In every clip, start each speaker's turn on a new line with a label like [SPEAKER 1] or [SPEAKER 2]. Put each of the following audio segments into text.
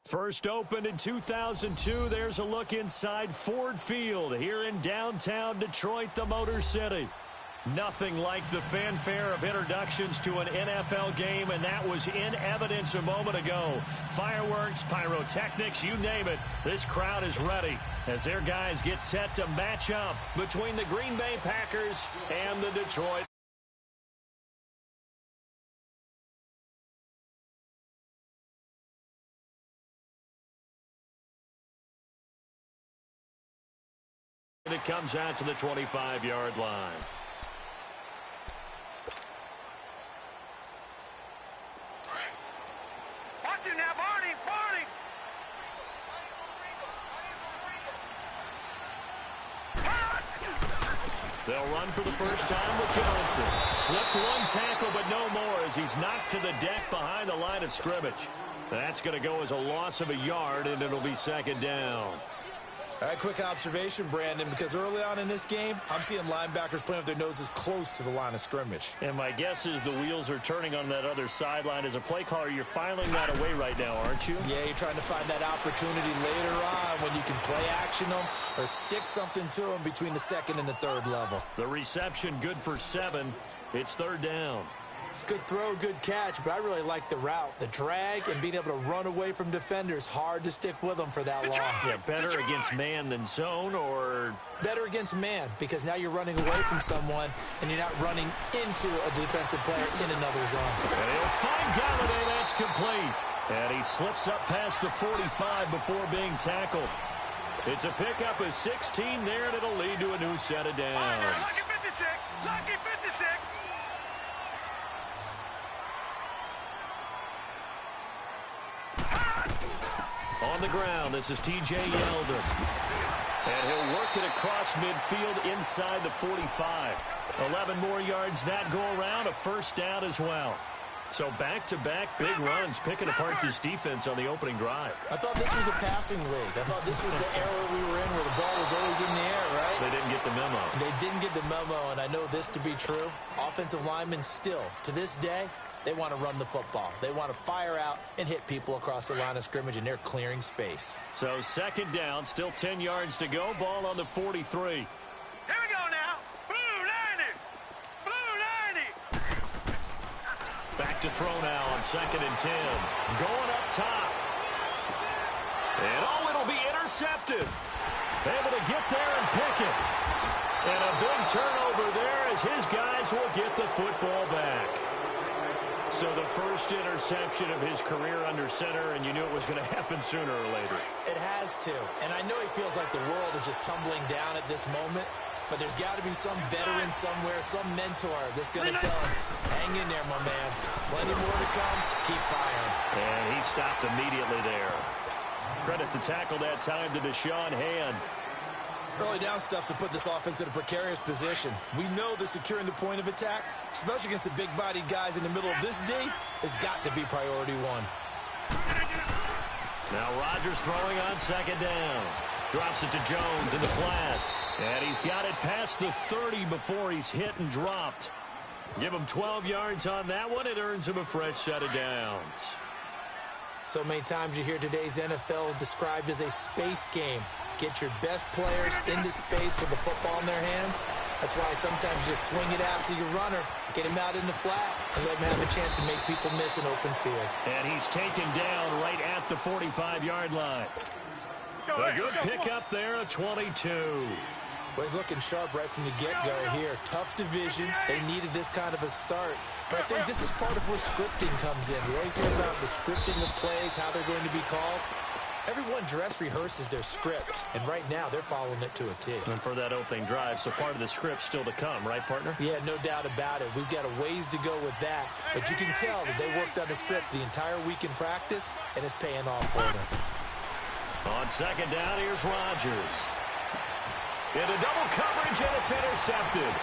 [SPEAKER 1] First opened in 2002, there's a look inside Ford Field here in downtown Detroit, the Motor City. Nothing like the fanfare of introductions to an NFL game, and that was in evidence a moment ago. Fireworks, pyrotechnics, you name it. This crowd is ready as their guys get set to match up between the Green Bay Packers and the Detroit. It comes out to the 25-yard line.
[SPEAKER 2] Watch it now, Barney! Barney!
[SPEAKER 1] They'll run for the first time with Johnson. Slipped one tackle, but no more as he's knocked to the deck behind the line of scrimmage. That's going to go as a loss of a yard, and it'll be second down.
[SPEAKER 3] All right, quick observation, Brandon, because early on in this game, I'm seeing linebackers playing with their noses close to the line of scrimmage.
[SPEAKER 1] And my guess is the wheels are turning on that other sideline. As a play caller, you're filing that away right now, aren't you?
[SPEAKER 3] Yeah, you're trying to find that opportunity later on when you can play action them or stick something to them between the second and the third level.
[SPEAKER 1] The reception good for 7. It's third down.
[SPEAKER 3] Good throw, good catch, but I really like the route. The drag and being able to run away from defenders, hard to stick with them for that long.
[SPEAKER 1] Yeah, better against man than zone, or
[SPEAKER 3] better against man, because now you're running away from someone and you're not running into a defensive player in another zone.
[SPEAKER 1] And he'll find Galladay. That's complete. And he slips up past the 45 before being tackled. It's a pickup of 16 there, and it'll lead to a new set of downs.
[SPEAKER 2] Lucky 56! Lucky 56!
[SPEAKER 1] On the ground, this is T.J. Yeldon. And he'll work it across midfield inside the 45. 11 more yards that go around, a first down as well. So back-to-back big runs, picking apart this defense on the opening drive.
[SPEAKER 3] I thought this was a passing league. I thought this was the era we were in where the ball was always in the air, right?
[SPEAKER 1] They didn't get the memo.
[SPEAKER 3] They didn't get the memo, and I know this to be true. Offensive linemen still, to this day, they want to run the football. They want to fire out and hit people across the line of scrimmage, and they're clearing space.
[SPEAKER 1] So second down, still 10 yards to go. Ball on the 43.
[SPEAKER 2] Here we go now. Blue 90. Blue 90.
[SPEAKER 1] Back to throw now on second and 10. Going up top. And it'll be intercepted. Able to get there and pick it. And a big turnover there as his guys will get the football back. So the first interception of his career under center, and you knew it was going to happen sooner or later.
[SPEAKER 3] It has to. And I know he feels like the world is just tumbling down at this moment, but there's got to be some veteran somewhere, some mentor that's going to tell him, hang in there, my man. Plenty more to come. Keep firing.
[SPEAKER 1] And he stopped immediately there. Credit the tackle that time to Deshaun Hand.
[SPEAKER 3] Early down stuff to put this offense in a precarious position. We know that securing the point of attack, especially against the big-bodied guys in the middle of this D, has got to be priority one.
[SPEAKER 1] Now Rodgers throwing on second down. Drops it to Jones in the flat. And he's got it past the 30 before he's hit and dropped. Give him 12 yards on that one. It earns him a fresh set of downs.
[SPEAKER 3] So many times you hear today's NFL described as a space game. Get your best players into space with the football in their hands. That's why sometimes you just swing it out to your runner, get him out in the flat, and let him have a chance to make people miss an open field.
[SPEAKER 1] And he's taken down right at the 45-yard line. A good pickup there, a 22.
[SPEAKER 3] Well, he's looking sharp right from the get-go here. Tough division. They needed this kind of a start. But I think this is part of where scripting comes in. We always hear about the scripting of plays, how they're going to be called. Everyone dress rehearses their script, and right now they're following it to a T.
[SPEAKER 1] And for that opening drive, so part of the script still to come, right, partner?
[SPEAKER 3] Yeah, no doubt about it. We've got a ways to go with that, but you can tell that they worked on the script the entire week in practice, and it's paying off for them.
[SPEAKER 1] On second down, here's Rodgers. Into double coverage, and it's intercepted.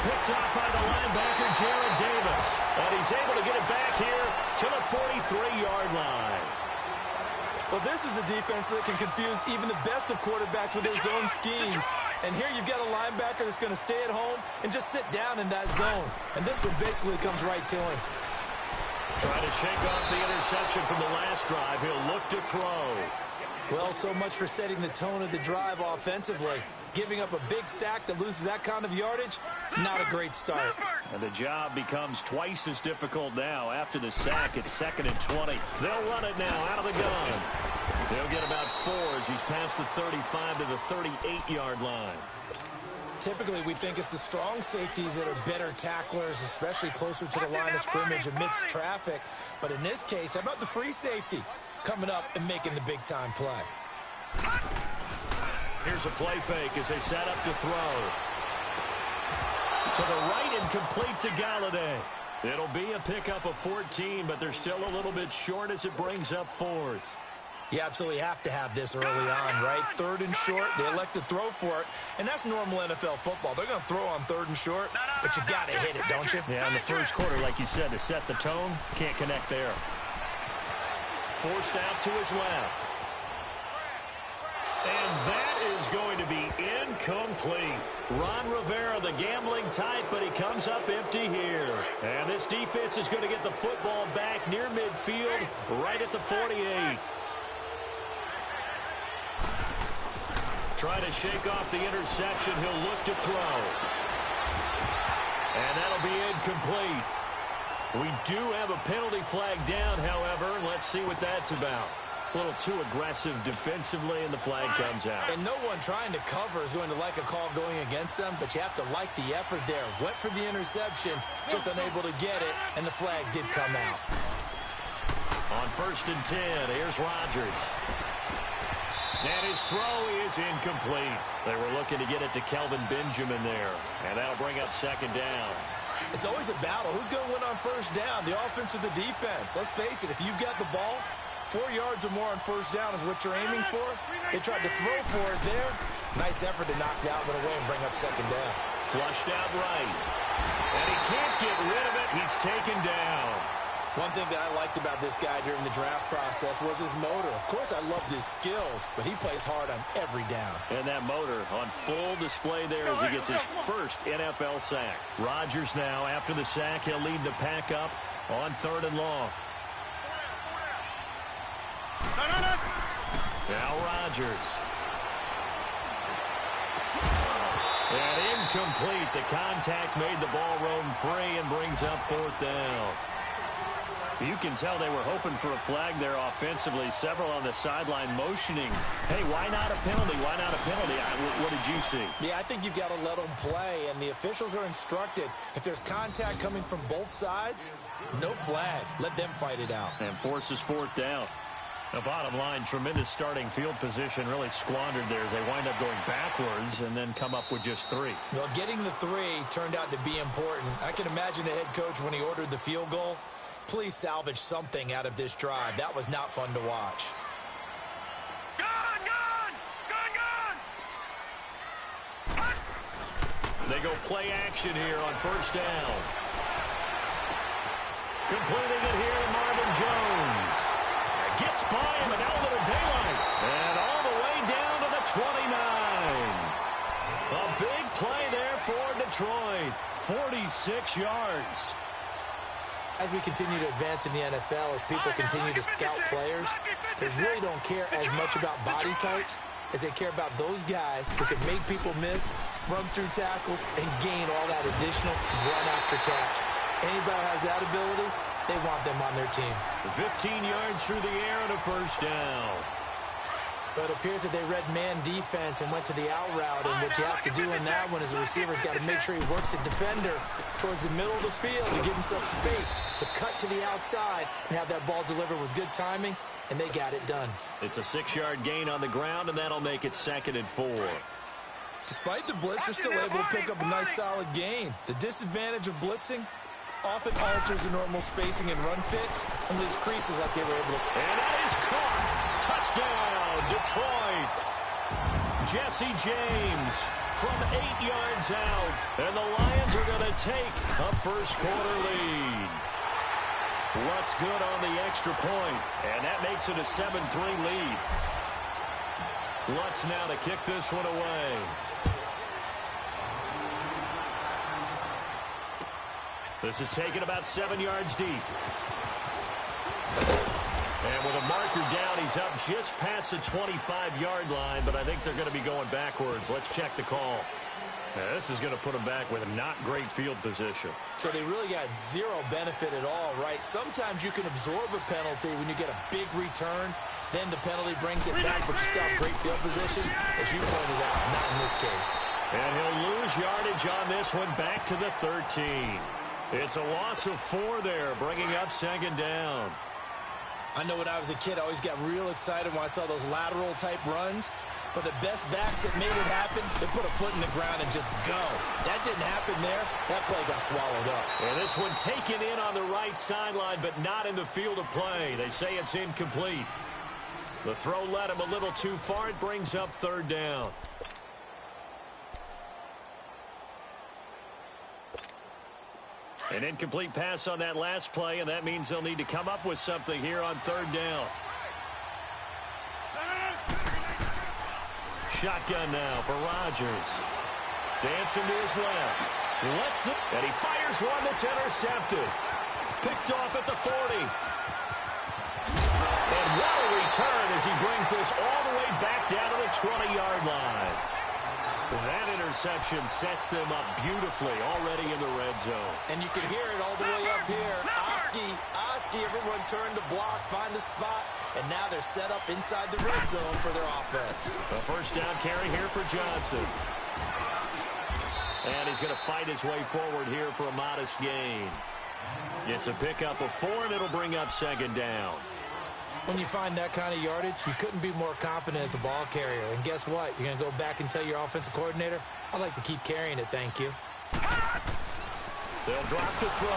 [SPEAKER 1] Picked off by the linebacker, Jared Davis. And he's able to get it back here to the 43-yard line.
[SPEAKER 3] Well, this is a defense that can confuse even the best of quarterbacks with their zone schemes. And here you've got a linebacker that's going to stay at home and just sit down in that zone. And this one basically comes right to him.
[SPEAKER 1] Trying to shake off the interception from the last drive. He'll look to throw.
[SPEAKER 3] Well, so much for setting the tone of the drive offensively. Giving up a big sack that loses that kind of yardage, not a great start.
[SPEAKER 1] And the job becomes twice as difficult now. After the sack, it's 2nd and 20. They'll run it now out of the gun. They'll get about 4 as he's past the 35 to the 38-yard line.
[SPEAKER 3] Typically, we think it's the strong safeties that are better tacklers, especially closer to the line of scrimmage amidst traffic. But in this case, how about the free safety coming up and making the big-time play?
[SPEAKER 1] Here's a play fake as they set up to throw. To the right and complete to Galladay. It'll be a pickup of 14, but they're still a little bit short as it brings up 4th.
[SPEAKER 3] You absolutely have to have this early on, right? 3rd and short, they elect to throw for it, and that's normal NFL football. They're going to throw on 3rd and short, but you've got to hit it, don't you?
[SPEAKER 1] Yeah, in the first quarter, like you said, to set the tone, can't connect there. Forced out to his left. And that is going to be incomplete. Ron Rivera, the gambling type, but he comes up empty here. And this defense is going to get the football back near midfield, right at the 48. Trying to shake off the interception. He'll look to throw. And that'll be incomplete. We do have a penalty flag down, however. Let's see what that's about. A little too aggressive defensively, and the flag comes out.
[SPEAKER 3] And no one trying to cover is going to like a call going against them, but you have to like the effort there. Went for the interception, just unable to get it, and the flag did come out.
[SPEAKER 1] On 1st and 10, here's Rodgers. And his throw is incomplete. They were looking to get it to Kelvin Benjamin there, and that'll bring up 2nd down.
[SPEAKER 3] It's always a battle. Who's going to win on 1st down, the offense or the defense? Let's face it, if you've got the ball, 4 yards or more on 1st down is what you're aiming for. They tried to throw for it there. Nice effort to knock that one away and bring up 2nd down.
[SPEAKER 1] Flushed out right. And he can't get rid of it. He's taken down.
[SPEAKER 3] One thing that I liked about this guy during the draft process was his motor. Of course, I loved his skills, but he plays hard on every down.
[SPEAKER 1] And that motor on full display there as he gets his first NFL sack. Rodgers now, after the sack, he'll lead the pack up on 3rd and long. Now Rodgers. And incomplete. The contact made the ball roam free and brings up 4th down. You can tell they were hoping for a flag there offensively. Several on the sideline motioning. Hey, why not a penalty? Why not a penalty? What did you see?
[SPEAKER 3] Yeah, I think you've got to let them play, and the officials are instructed. If there's contact coming from both sides, no flag. Let them fight it out.
[SPEAKER 1] And forces 4th down. The bottom line, tremendous starting field position, really squandered there as they wind up going backwards and then come up with just 3.
[SPEAKER 3] Well, getting the 3 turned out to be important. I can imagine the head coach when he ordered the field goal. Please salvage something out of this drive. That was not fun to watch.
[SPEAKER 2] Gone!
[SPEAKER 1] They go play action here on 1st down. Completing it here to Marvin Jones. Gets by him and out of the daylight. And all the way down to the 29. A big play there for Detroit. 46 yards.
[SPEAKER 3] As we continue to advance in the NFL, as people continue to scout players, they really don't care as much about body types as they care about those guys who can make people miss, run through tackles, and gain all that additional run after catch. Anybody has that ability, they want them on their team.
[SPEAKER 1] 15 yards through the air and a 1st down.
[SPEAKER 3] But it appears that they read man defense and went to the out route, and what you have to do in that one is the receiver's got to make sure he works the defender towards the middle of the field to give himself space to cut to the outside and have that ball delivered with good timing, and they got it done.
[SPEAKER 1] It's a 6-yard gain on the ground, and that'll make it 2nd and 4.
[SPEAKER 3] Despite the blitz, they're still able to pick up a nice solid gain. The disadvantage of blitzing often alters the normal spacing and run fits and leaves creases like they were able to.
[SPEAKER 1] And that is caught. Touchdown, Detroit. Jesse James from 8 yards out. And the Lions are going to take a 1st quarter lead. Lutz good on the extra point, and that makes it a 7-3 lead. Lutz now to kick this one away. This is taken about 7 yards deep. And with a marker down, he's up just past the 25-yard line, but I think they're going to be going backwards. Let's check the call. Now, this is going to put them back with a not great field position.
[SPEAKER 3] So they really got zero benefit at all, right? Sometimes you can absorb a penalty when you get a big return. Then the penalty brings it back, but you still have great field position. As you pointed out, not in this case.
[SPEAKER 1] And he'll lose yardage on this one back to the 13. It's a loss of 4 there, bringing up second down.
[SPEAKER 3] I know when I was a kid, I always got real excited when I saw those lateral-type runs. But the best backs that made it happen, they put a foot in the ground and just go. That didn't happen there. That play got swallowed up.
[SPEAKER 1] And this one taken in on the right sideline, but not in the field of play. They say it's incomplete. The throw led him a little too far. It brings up third down. An incomplete pass on that last play, and that means they'll need to come up with something here on third down. Shotgun now for Rodgers. Dancing to his left. And he fires one that's intercepted. Picked off at the 40. And what a return as he brings this all the way back down to the 20-yard line. That interception sets them up beautifully already in the red zone. And you can hear it all the way up here. Oski, everyone turned to block, find a spot, and now they're set up inside the red zone for their offense. A first down carry here for Johnson. And he's going to fight his way forward here for a modest gain. It's a pickup of 4, and it'll bring up second down.
[SPEAKER 3] When you find that kind of yardage, you couldn't be more confident as a ball carrier. And guess what? You're going to go back and tell your offensive coordinator, I'd like to keep carrying it, thank you.
[SPEAKER 1] They'll drop to throw.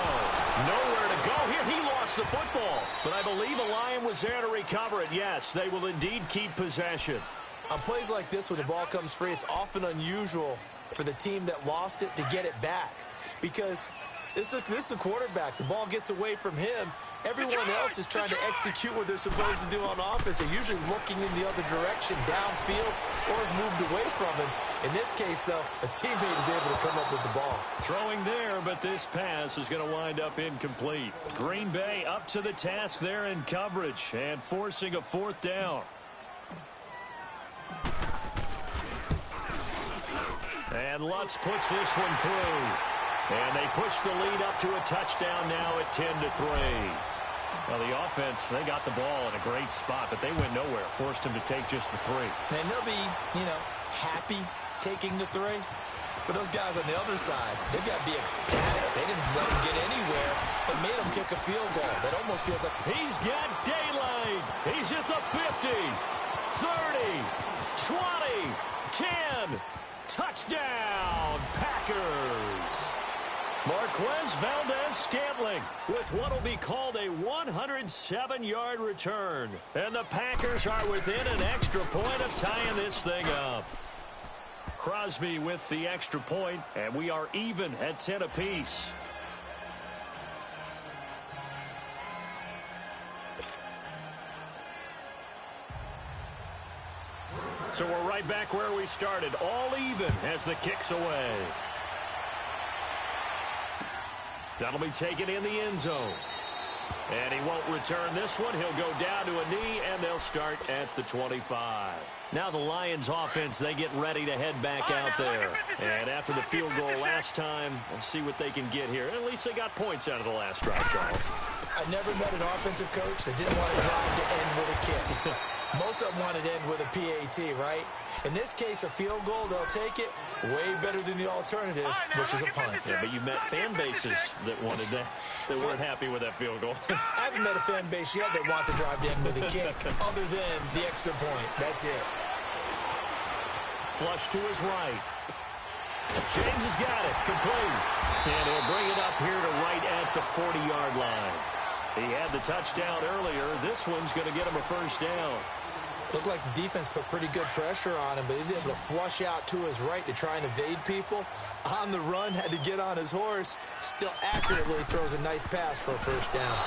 [SPEAKER 1] Nowhere to go here. He lost the football. But I believe a Lion was there to recover it. Yes, they will indeed keep possession.
[SPEAKER 3] On plays like this, when the ball comes free, it's often unusual for the team that lost it to get it back. Because this is a quarterback. The ball gets away from him. Everyone else is trying to execute what they're supposed to do on offense. They're usually looking in the other direction, downfield, or have moved away from him. In this case, though, a teammate is able to come up with the ball.
[SPEAKER 1] Throwing there, but this pass is going to wind up incomplete. Green Bay up to the task there in coverage and forcing a fourth down. And Lutz puts this one through. And they push the lead up to a touchdown now at 10-3. Well, the offense, they got the ball in a great spot, but they went nowhere. Forced him to take just the 3.
[SPEAKER 3] And they'll be, happy taking the 3. But those guys on the other side, they've got to be ecstatic. They didn't let him get anywhere, but made him kick a field goal. That almost feels like...
[SPEAKER 1] He's got daylight. He's at the 50, 30, 20, 10. Touchdown, Packers. Marquez Valdez-Scantling with what will be called a 107-yard return. And the Packers are within an extra point of tying this thing up. Crosby with the extra point, and we are even at 10 apiece. So we're right back where we started, all even as the kick's away. That'll be taken in the end zone. And he won't return this one. He'll go down to a knee, and they'll start at the 25. Now the Lions offense, they get ready to head back out there. And after the field goal last time, we'll see what they can get here. At least they got points out of the last drive, Charles.
[SPEAKER 3] I never met an offensive coach that didn't want to drive to end with a kick. Most of them wanted to end with a PAT, right? In this case, a field goal, they'll take it. Way better than the alternative, which is a punt.
[SPEAKER 1] Yeah, but you met fan bases that wanted that, that weren't happy with that field goal.
[SPEAKER 3] I haven't met a fan base yet that wants to drive to end with a kick, other than the extra point. That's it.
[SPEAKER 1] Flush to his right. James has got it. Complete. And he'll bring it up here to right at the 40-yard line. He had the touchdown earlier. This one's going to get him a first down.
[SPEAKER 3] Looked like the defense put pretty good pressure on him, but he's able to flush out to his right to try and evade people. On the run, had to get on his horse. Still accurately throws a nice pass for a first down.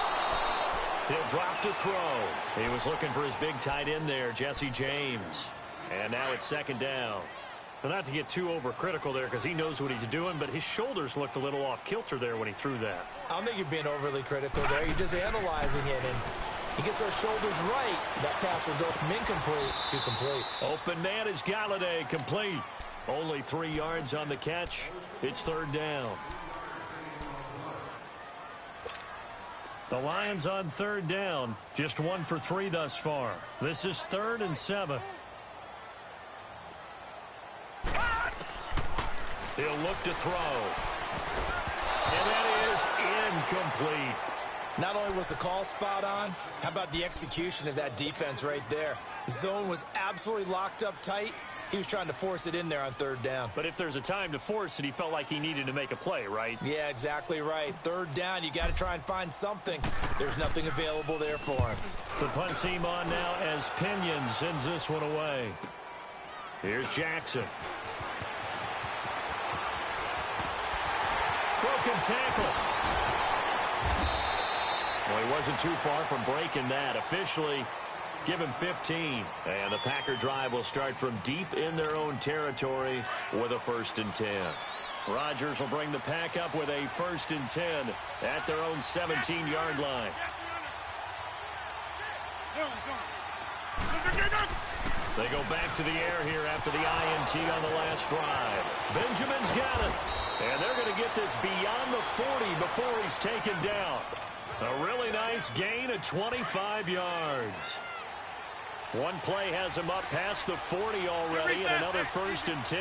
[SPEAKER 1] He'll drop to throw. He was looking for his big tight end there, Jesse James. And now it's second down. But not to get too overcritical there because he knows what he's doing, but his shoulders looked a little off kilter there when he threw that.
[SPEAKER 3] I don't think you're being overly critical there. You're just analyzing it. And He gets those shoulders right. That pass will go from incomplete to complete.
[SPEAKER 1] Open man is Galladay, complete. Only 3 yards on the catch. It's third down. The Lions on third down. Just 1 for 3 thus far. This is 3rd and 7. He'll look to throw. And that is incomplete.
[SPEAKER 3] Not only was the call spot on, how about the execution of that defense right there? Zone was absolutely locked up tight. He was trying to force it in there on third down.
[SPEAKER 1] But if there's a time to force it, he felt like he needed to make a play, right?
[SPEAKER 3] Yeah, exactly right. Third down, you got to try and find something. There's nothing available there for him.
[SPEAKER 1] The punt team on now as Pinion sends this one away. Here's Jackson. Broken tackle. Well, he wasn't too far from breaking that. Officially, give him 15. And the Packer drive will start from deep in their own territory with a 1st and 10. Rodgers will bring the Pack up with a 1st and 10 at their own 17-yard line. They go back to the air here after the INT on the last drive. Benjamin's got it. And they're going to get this beyond the 40 before he's taken down. A really nice gain of 25 yards. One play has him up past the 40 already, and another 1st and 10.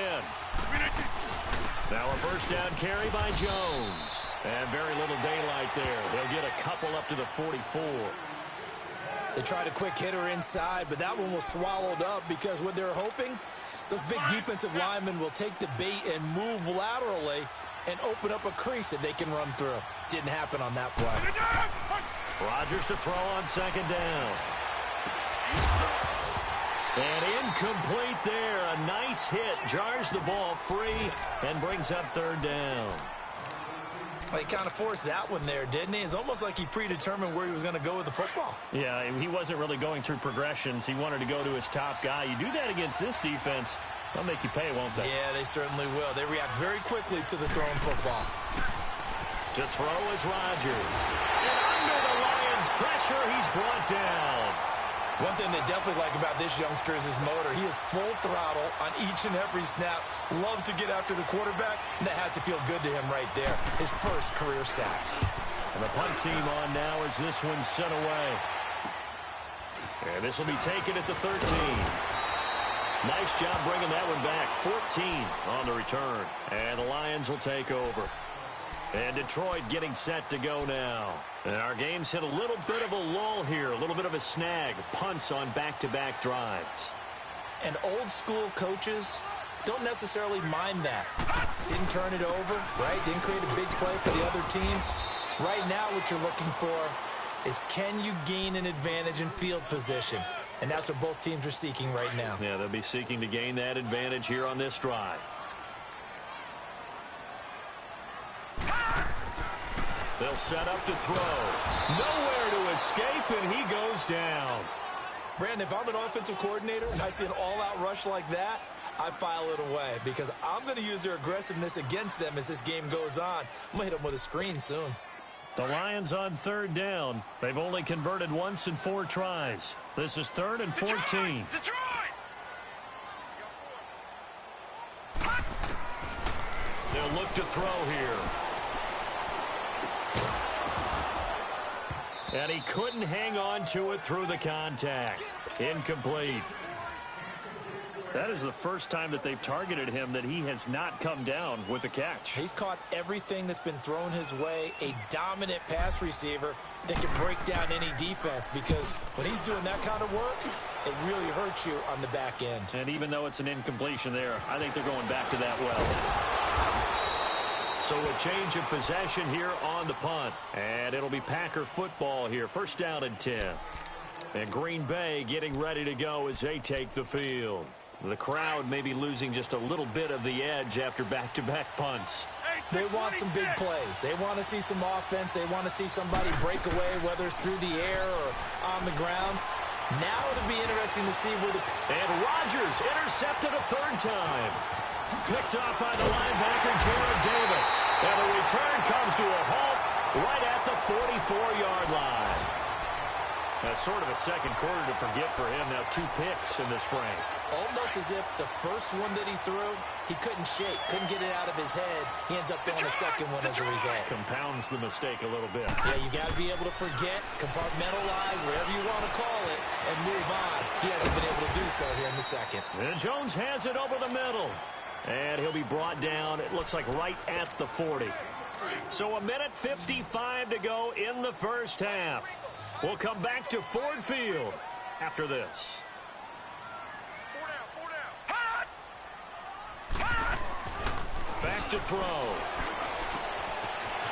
[SPEAKER 1] Now a first down carry by Jones. And very little daylight there. They'll get a couple up to the 44.
[SPEAKER 3] They tried a quick hitter inside, but that one was swallowed up because what they're hoping, those big defensive linemen will take the bait and move laterally and open up a crease that they can run through. Didn't happen on that play.
[SPEAKER 1] Rodgers to throw on 2nd down. And incomplete there. A nice hit. Jars the ball free and brings up 3rd down.
[SPEAKER 3] Well, he kind of forced that one there, didn't he? It's almost like he predetermined where he was going to go with the football.
[SPEAKER 1] Yeah, he wasn't really going through progressions. He wanted to go to his top guy. You do that against this defense, they'll make you pay, won't they?
[SPEAKER 3] Yeah, they certainly will. They react very quickly to the thrown football.
[SPEAKER 1] To throw is Rodgers. And under the Lions' pressure, he's brought down.
[SPEAKER 3] One thing they definitely like about this youngster is his motor. He is full throttle on each and every snap. Loves to get after the quarterback, and that has to feel good to him right there. His first career sack.
[SPEAKER 1] And the punt team on now as this one's sent away. And this will be taken at the 13. Nice job bringing that one back. 14 on the return. And the Lions will take over. And Detroit getting set to go now. And our game's hit a little bit of a lull here, a little bit of a snag. Punts on back-to-back drives.
[SPEAKER 3] And old-school coaches don't necessarily mind that. Didn't turn it over, right? Didn't create a big play for the other team. Right now what you're looking for is can you gain an advantage in field position? And that's what both teams are seeking right now.
[SPEAKER 1] Yeah, they'll be seeking to gain that advantage here on this drive. They'll set up to throw. Nowhere to escape, and he goes down.
[SPEAKER 3] Brandon, if I'm an offensive coordinator and I see an all-out rush like that, I file it away because I'm going to use their aggressiveness against them as this game goes on. I'm going to hit them with a screen soon.
[SPEAKER 1] The Lions on 3rd down. They've only converted once in 4 tries. This is 3rd and 14.
[SPEAKER 2] Detroit!
[SPEAKER 1] They'll look to throw here. And he couldn't hang on to it through the contact. Incomplete. That is the first time that they've targeted him that he has not come down with a catch.
[SPEAKER 3] He's caught everything that's been thrown his way. A dominant pass receiver that can break down any defense because when he's doing that kind of work, it really hurts you on the back end.
[SPEAKER 1] And even though it's an incompletion there, I think they're going back to that well. So a change of possession here on the punt. And it'll be Packer football here. 1st down and 10. And Green Bay getting ready to go as they take the field. The crowd may be losing just a little bit of the edge after back-to-back punts.
[SPEAKER 3] They want some big plays. They want to see some offense. They want to see somebody break away, whether it's through the air or on the ground. Now it'll be interesting to see where the...
[SPEAKER 1] And Rodgers intercepted a 3rd time. Picked off by the linebacker, Jared Davis. And the return comes to a halt right at the 44-yard line. That's sort of a second quarter to forget for him. Now 2 picks in this frame.
[SPEAKER 3] Almost as if the first one that he threw, he couldn't shake, couldn't get it out of his head. He ends up throwing a second one as a result.
[SPEAKER 1] Compounds the mistake a little bit.
[SPEAKER 3] Yeah, you got to be able to forget, compartmentalize, whatever you want to call it, and move on. He hasn't been able to do so here in the second.
[SPEAKER 1] And Jones has it over the middle. And he'll be brought down, it looks like right at the 40. So 1:55 to go in the first half. We'll come back to Ford Field after this. Back to throw.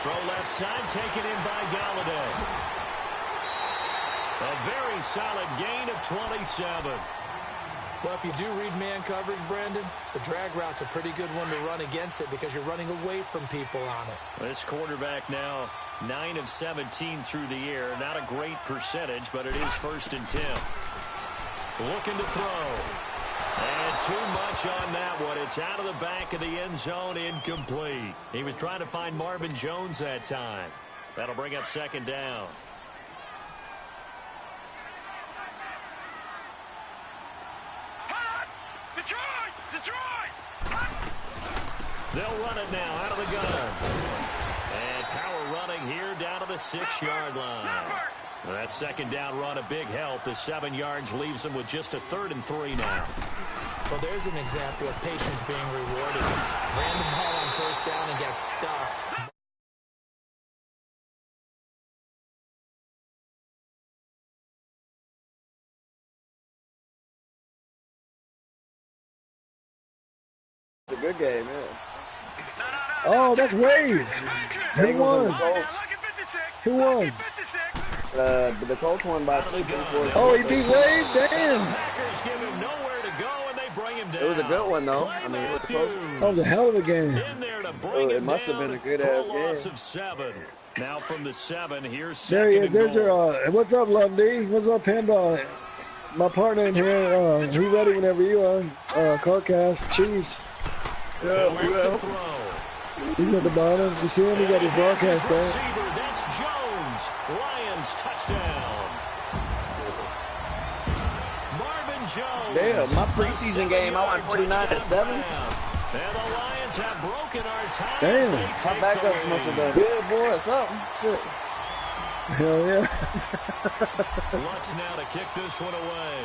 [SPEAKER 1] Throw left side, taken in by Galladay. A very solid gain of 27.
[SPEAKER 3] Well, if you do read man coverage, Brandon, the drag route's a pretty good one to run against it because you're running away from people on it.
[SPEAKER 1] This quarterback now 9 of 17 through the air. Not a great percentage, but it is 1st and 10. Looking to throw. And too much on that one. It's out of the back of the end zone, incomplete. He was trying to find Marvin Jones that time. That'll bring up 2nd down.
[SPEAKER 2] Detroit!
[SPEAKER 1] They'll run it now out of the gun. And power running here down to the 6-yard line. That 2nd down run a big help. The 7 yards leaves them with just a 3rd and 3 now.
[SPEAKER 3] Well, there's an example of patience being rewarded. Random haul on 1st down and got stuffed.
[SPEAKER 4] It's a good game, man.
[SPEAKER 5] Oh, that's Wade. Who
[SPEAKER 4] Bengals and the
[SPEAKER 5] won?
[SPEAKER 4] Colts.
[SPEAKER 5] Who won?
[SPEAKER 4] But the Colts won by 2 3-4.
[SPEAKER 5] Oh, he beat Wade? Damn.
[SPEAKER 1] Packers give him nowhere to go, and they bring him down.
[SPEAKER 4] It was a good one, though. I mean, it was close.
[SPEAKER 5] That was a hell of a game.
[SPEAKER 1] In there to bring
[SPEAKER 4] It
[SPEAKER 1] him
[SPEAKER 4] must have
[SPEAKER 1] down
[SPEAKER 4] been a good
[SPEAKER 1] for
[SPEAKER 4] ass
[SPEAKER 1] loss
[SPEAKER 4] game.
[SPEAKER 1] of 7. Now from the 7, here's
[SPEAKER 5] There he
[SPEAKER 1] 2nd
[SPEAKER 5] is.
[SPEAKER 1] and
[SPEAKER 5] There's
[SPEAKER 1] goal.
[SPEAKER 5] your, what's up, Lundy? What's up, Panda? My partner in here, he ready whenever you are. Carcast, Chiefs.
[SPEAKER 4] Yeah,
[SPEAKER 1] To throw.
[SPEAKER 5] He's at the bottom. You see him? He got his broadcast there.
[SPEAKER 1] Receiver, that's Jones. Lions touchdown. Marvin Jones.
[SPEAKER 4] Damn, my preseason game, I won 49-7.
[SPEAKER 1] And the Lions have broken our ties.
[SPEAKER 5] Damn.
[SPEAKER 1] They
[SPEAKER 4] My
[SPEAKER 1] take the
[SPEAKER 4] backups must have done
[SPEAKER 1] lead.
[SPEAKER 4] good, boy, or something. Shit.
[SPEAKER 5] Hell yeah.
[SPEAKER 1] Lutz now to kick this one away.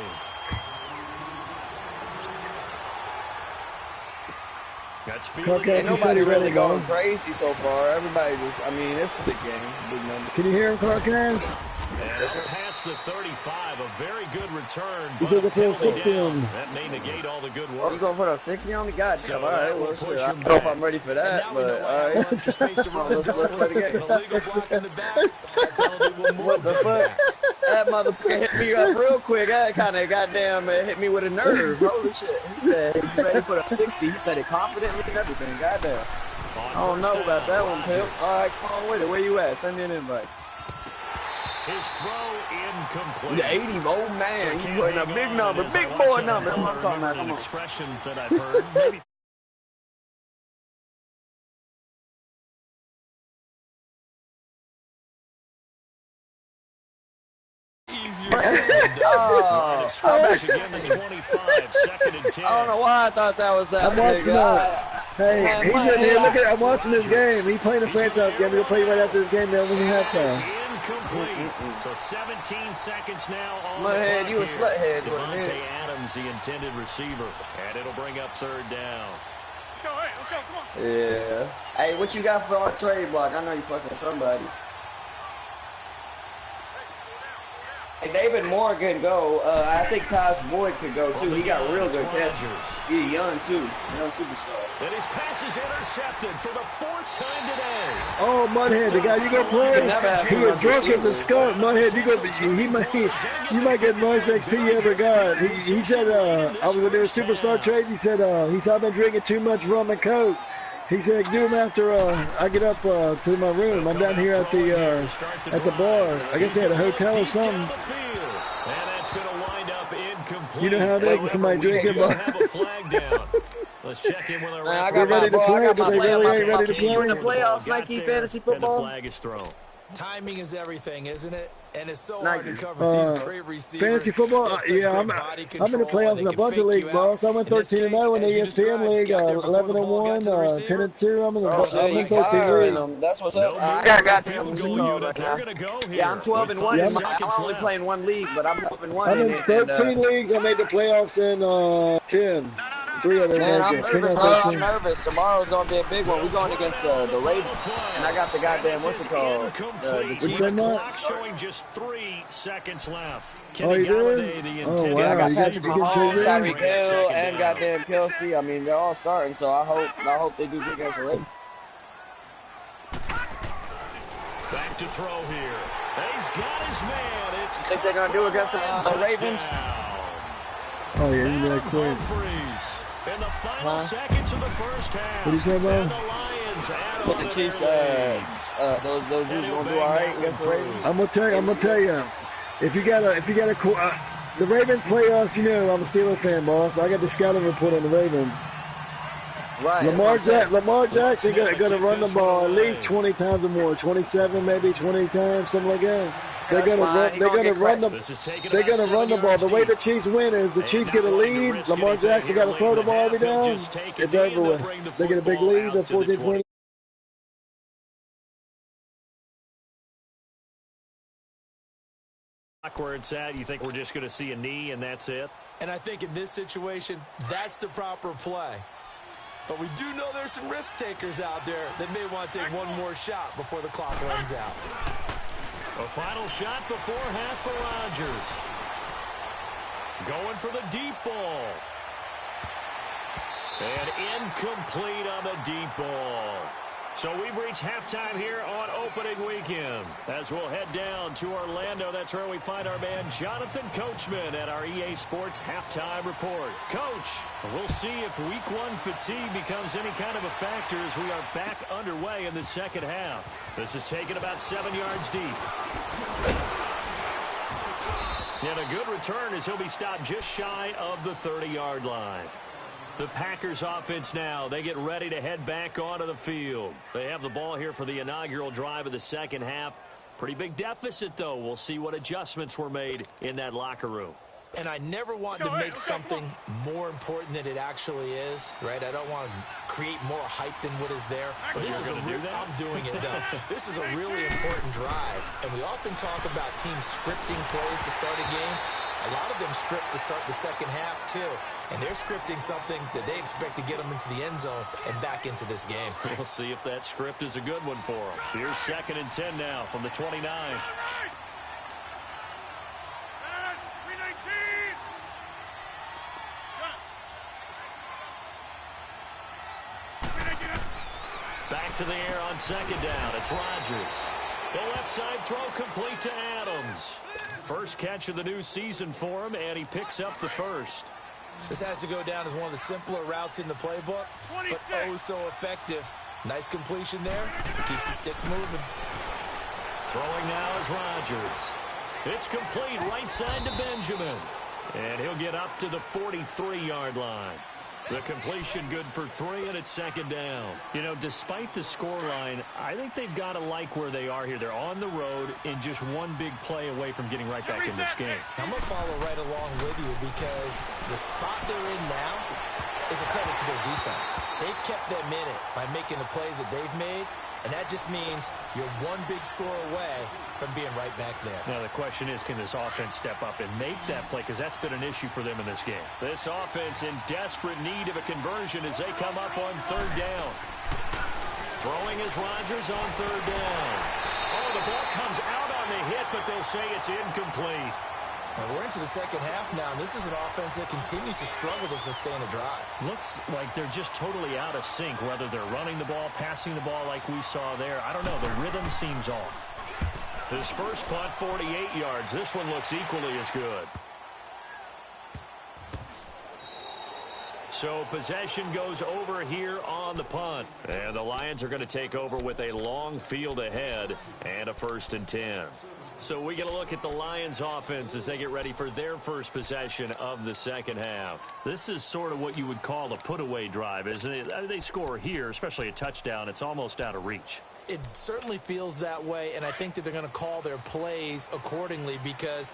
[SPEAKER 1] That's
[SPEAKER 5] Okay.
[SPEAKER 1] fielded.
[SPEAKER 4] Ain't
[SPEAKER 5] He said
[SPEAKER 4] nobody
[SPEAKER 5] he
[SPEAKER 4] really
[SPEAKER 5] ready,
[SPEAKER 4] going
[SPEAKER 5] bro.
[SPEAKER 4] crazy so far. Everybody just, I mean, it's the game. Big number.
[SPEAKER 5] Can you hear him, Carcast?
[SPEAKER 1] And up past the 35, a very good return.
[SPEAKER 5] He
[SPEAKER 1] But
[SPEAKER 5] took
[SPEAKER 1] a
[SPEAKER 5] a full
[SPEAKER 1] penalty
[SPEAKER 5] 60
[SPEAKER 1] down.
[SPEAKER 5] on him.
[SPEAKER 1] That may negate all the good
[SPEAKER 4] Oh, you
[SPEAKER 1] work.
[SPEAKER 4] going for the 60 on me? God
[SPEAKER 1] So
[SPEAKER 4] damn, all
[SPEAKER 1] that
[SPEAKER 4] right.
[SPEAKER 1] will
[SPEAKER 4] Well,
[SPEAKER 1] push
[SPEAKER 4] shit. I
[SPEAKER 1] him
[SPEAKER 4] don't know if
[SPEAKER 1] back.
[SPEAKER 4] I'm ready for
[SPEAKER 3] And
[SPEAKER 4] that,
[SPEAKER 3] now we know
[SPEAKER 4] but
[SPEAKER 3] why
[SPEAKER 4] all
[SPEAKER 3] he
[SPEAKER 4] right.
[SPEAKER 3] wants to space to run.
[SPEAKER 4] Let's play the game.
[SPEAKER 3] An illegal block in the back. That penalty will move
[SPEAKER 4] What the
[SPEAKER 3] them
[SPEAKER 4] fuck?
[SPEAKER 3] back.
[SPEAKER 4] That motherfucker hit me up real quick. That kind of goddamn hit me with a nerve. Holy shit. He said, you ready to put up 60? He said it confidently and everything. Goddamn. I don't know about that one, Pimp. All right, come on with it. Where you at? Send me an invite.
[SPEAKER 1] His throw incomplete.
[SPEAKER 4] The 80, old man.
[SPEAKER 1] So
[SPEAKER 4] You putting a
[SPEAKER 1] can't
[SPEAKER 4] big
[SPEAKER 1] hang
[SPEAKER 4] number.
[SPEAKER 1] on,
[SPEAKER 4] Big
[SPEAKER 1] as I
[SPEAKER 4] boy
[SPEAKER 1] watch
[SPEAKER 4] number.
[SPEAKER 1] that,
[SPEAKER 4] That's what I'm talking about.
[SPEAKER 1] remember
[SPEAKER 4] Come
[SPEAKER 1] an
[SPEAKER 4] on.
[SPEAKER 1] expression that I've heard. Maybe
[SPEAKER 3] Easier said than done.
[SPEAKER 1] line of scrimmage
[SPEAKER 4] Oh,
[SPEAKER 1] again to 25, 2nd and 10.
[SPEAKER 4] I don't know why I thought that was that
[SPEAKER 5] I'm watching
[SPEAKER 4] big.
[SPEAKER 5] that. Hey,
[SPEAKER 4] Man,
[SPEAKER 5] he's
[SPEAKER 4] my
[SPEAKER 5] in here.
[SPEAKER 4] head-
[SPEAKER 5] Look at. I'm watching this game. He playing the franchise game. He'll play right after this game. Then when he
[SPEAKER 1] Is
[SPEAKER 5] halftime.
[SPEAKER 1] incomplete. So 17 seconds now on
[SPEAKER 4] My
[SPEAKER 1] the
[SPEAKER 4] head,
[SPEAKER 1] clock
[SPEAKER 4] you a
[SPEAKER 1] here.
[SPEAKER 4] sluthead, what a
[SPEAKER 1] Devontae
[SPEAKER 4] minute.
[SPEAKER 1] Adams, the intended receiver. And it'll bring up 3rd down.
[SPEAKER 2] Go ahead, let's go, come on.
[SPEAKER 4] Yeah. Hey, what you got for our trade block? I know you fucking with somebody. Hey, David Moore can go. I think Taj Boyd could go too. He got real good catches. He's young too. Young superstar.
[SPEAKER 1] And his pass is intercepted for the 4th time today.
[SPEAKER 5] Oh, Mudhead, the guy you gonna play?
[SPEAKER 4] You can never have
[SPEAKER 5] He
[SPEAKER 4] too
[SPEAKER 5] was
[SPEAKER 4] much
[SPEAKER 5] drunk as a
[SPEAKER 4] receivers.
[SPEAKER 5] skunk. Mudhead, you might get the most XP you ever got. He said I was gonna do a superstar trade. He said I've been drinking too much rum and coke. He said do him after I get up to my room. I'm down here at the bar. I guess they had a hotel or something.
[SPEAKER 1] And that's going to wind up incomplete.
[SPEAKER 5] You know how it is when somebody drinking,
[SPEAKER 1] We'll
[SPEAKER 5] but
[SPEAKER 1] have a flag down. Let's check in with our
[SPEAKER 4] Man, I
[SPEAKER 1] referee.
[SPEAKER 4] got my
[SPEAKER 5] ready to
[SPEAKER 4] ball. I
[SPEAKER 5] play,
[SPEAKER 4] got
[SPEAKER 5] but
[SPEAKER 4] my
[SPEAKER 5] they
[SPEAKER 4] play.
[SPEAKER 5] really
[SPEAKER 4] My,
[SPEAKER 5] ain't
[SPEAKER 4] my,
[SPEAKER 5] ready to
[SPEAKER 4] you in the
[SPEAKER 5] play.
[SPEAKER 4] playoffs,
[SPEAKER 1] Got
[SPEAKER 4] Nike
[SPEAKER 1] there,
[SPEAKER 4] fantasy
[SPEAKER 1] and the
[SPEAKER 4] football?
[SPEAKER 1] flag is thrown.
[SPEAKER 3] Timing is everything, isn't it? And it's so hard to cover these great receivers.
[SPEAKER 5] Fantasy football, yeah, I'm in the playoffs in a bunch of leagues, boss. I'm in 13-0 in the ESPN league, 11-1, 10-2. I'm in the 13 leagues.
[SPEAKER 4] That's what's up. I got them. Yeah, I'm 12-1. I'm only playing one league, but I'm 12-1.
[SPEAKER 5] I'm in 13 leagues. I made the playoffs in 10. 3 of them.
[SPEAKER 4] Man, I'm nervous, bro. I'm nervous. Tomorrow's going to be a big one. We're going against the Ravens. And I got the goddamn, what's it called? The Chiefs.
[SPEAKER 1] Showing just 3 seconds left.
[SPEAKER 5] Oh, you did? Oh, wow.
[SPEAKER 4] Yeah, I got Patrick Mahomes, Tyreek Hill, and goddamn Kelsey. I mean, they're all starting, so I hope they do good against the Ravens.
[SPEAKER 1] Back to throw here. He's got his man. It's
[SPEAKER 4] think they're going to do against the Ravens?
[SPEAKER 5] Oh, yeah, you got quick.
[SPEAKER 1] In the final seconds of the first half.
[SPEAKER 5] What do you say, man?
[SPEAKER 4] But the Chiefs, those dudes gonna do all right against the Ravens.
[SPEAKER 5] I'm gonna tell you, if you got the Ravens play us, you know I'm a Steelers fan, boss. I got the scouting report on the Ravens.
[SPEAKER 4] Right.
[SPEAKER 5] Lamar Jackson gonna run the ball at least 20 times or more, 27 maybe 20 times, something like that. They're gonna run the ball. The way the Chiefs win is the Chiefs get a lead. Lamar Jackson got to throw the ball every down. It's over with. They get a big lead. They're 14-20.
[SPEAKER 1] Where it's at, you think we're just going to see a knee and that's it?
[SPEAKER 3] And I think in this situation, that's the proper play. But we do know there's some risk takers out there that may want to take one more shot before the clock runs out.
[SPEAKER 1] A final shot before half for Rodgers. Going for the deep ball. And incomplete on the deep ball. So we've reached halftime here on opening weekend. As we'll head down to Orlando, that's where we find our man Jonathan Coachman at our EA Sports Halftime Report. Coach, we'll see if Week 1 fatigue becomes any kind of a factor as we are back underway in the second half. This is taken about 7 yards deep. And a good return as he'll be stopped just shy of the 30-yard line. The Packers offense now, they get ready to head back onto the field. They have the ball here for the inaugural drive of the second half. Pretty big deficit, though. We'll see what adjustments were made in that locker room.
[SPEAKER 3] And I never want to make something more important than it actually is, right? I don't want to create more hype than what is there. But this is I'm doing it, though. This is a really important drive. And we often talk about teams scripting plays to start a game. A lot of them script to start the second half, too. And they're scripting something that they expect to get them into the end zone and back into this game.
[SPEAKER 1] We'll see if that script is a good one for them. Here's 2nd and 10 now from the 29. Back to the air on 2nd down. It's Rodgers. The left side throw complete to Adams. First catch of the new season for him, and he picks up the first.
[SPEAKER 3] This has to go down as one of the simpler routes in the playbook, but oh so effective. Nice completion there. Keeps the sticks moving.
[SPEAKER 1] Throwing now is Rodgers. It's complete right side to Benjamin. And he'll get up to the 43-yard line. The completion good for 3, and it's 2nd down. You know, despite the scoreline, I think they've got to like where they are here. They're on the road and just one big play away from getting right back in this game.
[SPEAKER 3] I'm going to follow right along with you because the spot they're in now is a credit to their defense. They've kept them in it by making the plays that they've made, and that just means you're one big score away from being right back there.
[SPEAKER 1] Now the question is, can this offense step up and make that play? Because that's been an issue for them in this game. This offense in desperate need of a conversion as they come up on 3rd down. Throwing is Rodgers on 3rd down. Oh, the ball comes out on the hit, but they'll say it's incomplete.
[SPEAKER 3] And we're into the second half now, and this is an offense that continues to struggle to sustain a drive.
[SPEAKER 1] Looks like they're just totally out of sync, whether they're running the ball, passing the ball like we saw there. I don't know. The rhythm seems off. His first punt, 48 yards. This one looks equally as good. So possession goes over here on the punt. And the Lions are going to take over with a long field ahead and a 1st and 10. So we get a look at the Lions offense as they get ready for their first possession of the second half. This is sort of what you would call a put-away drive, isn't it? They score here, especially a touchdown. It's almost out of reach.
[SPEAKER 3] It certainly feels that way, and I think that they're going to call their plays accordingly because